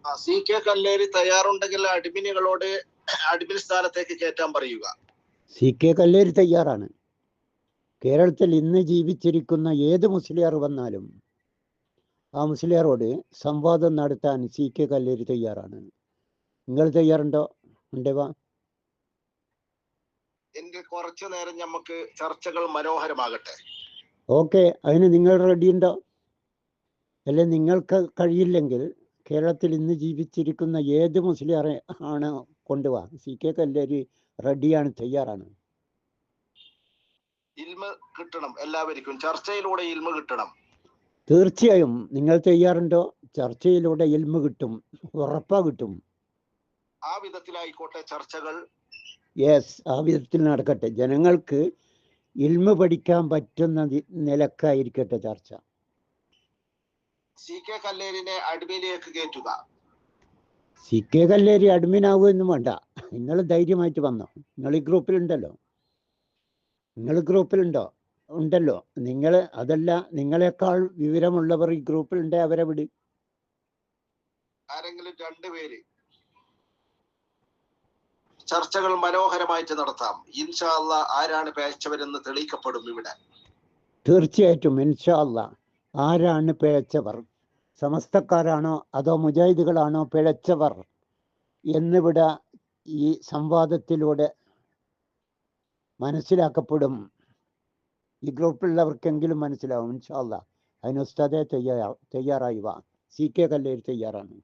C K Kalleri തയ്യാറുണ്ടെങ്കിൽ admin സ്ഥാനത്തേക്ക് കയറ്റാൻ പറയുക. സി കെ കല്ലേരി തയ്യാറാണ്. കേരളത്തിൽ ഇന്ന് ജീവിച്ചിരിക്കുന്ന ഏത് മുസ്ലിയാർ വന്നാലും ആ മുസ്ലിയാരോട് സംവാദം നടത്താൻ സി കെ കല്ലേരി തയ്യാറാണ്. നിങ്ങൾ തയ്യാറുണ്ടോ? ഉണ്ടേവാ? എങ്കിൽ കുറച്ചു നേരം നമുക്ക് ചർച്ചകൾ മനോഹരമാകട്ടെ. ഓക്കെ, അതിന് നിങ്ങൾ റെഡിയുണ്ടോ? അല്ലെ നിങ്ങൾക്ക് കഴിയില്ലെങ്കിൽ കേരളത്തിൽ ഇന്ന് ജീവിച്ചിരിക്കുന്ന ഏത് മുസ്ലിയാറെ ആണ് കൊണ്ടുപോവാ. സി കെ കല്ലേരി റെഡിയാണ്, തയ്യാറാണ്. ഇൽമ കിട്ടണം, എല്ലാവർക്കും ചർച്ചയിലൂടെ ഇൽമ കിട്ടണം. തീർച്ചയായും നിങ്ങൾ തയ്യാറുണ്ടോ? ചർച്ചയിലൂടെ ഇൽമ കിട്ടും, ഉറപ്പാ കിട്ടും. ആ വിധത്തിലായിക്കോട്ടെ ചർച്ചകൾ. യെസ്, ആ വിധത്തിൽ നടക്കട്ടെ. ജനങ്ങൾക്ക് ഇൽമ പഠിക്കാൻ പറ്റുന്ന നിലക്കായിരിക്കട്ടെ ചർച്ച. സി കെ കല്ലേരിനെ അഡ്മിനിലേക്ക് കയറ്റുക. സി കെ കല്ലേരി അഡ്മിൻ ആവുമെന്നും വേണ്ട, നിങ്ങൾ ധൈര്യമായിട്ട് വന്നോ. നിങ്ങൾ ഈ ഗ്രൂപ്പിലുണ്ടല്ലോ, ഉണ്ടല്ലോ നിങ്ങൾ. അതല്ല, നിങ്ങളെക്കാൾ വിവരമുള്ളവർ ഈ ഗ്രൂപ്പിലുണ്ട്, അവരെ വിട്. ആരെങ്കിലും 2 പേര് ചർച്ചകൾ മനോഹരമായിട്ട് നടത്താം. ഇൻഷാ അല്ലാഹ് ആരാണ് പിഴച്ചവരെന്ന് തെളിയിക്കപ്പെടും ഇവിടെ. തീർച്ചയായിട്ടും ഇൻഷാ അല്ലാഹ്. ആരാണ് പിഴച്ചവർ? സമസ്തക്കാരാണോ അതോ മുജാഹിദുകളാണോ പിഴച്ചവർ എന്നിവിടെ ഈ സംവാദത്തിലൂടെ മനസ്സിലാക്കപ്പെടും. ഈ ഗ്രൂപ്പിലുള്ളവർക്കെങ്കിലും മനസ്സിലാവും ഇൻഷാ അല്ലാഹ്. അതിന് ഉസ്താദെ തയ്യാറായി വാ. സി കെ കല്ലേരി തയ്യാറാണ്.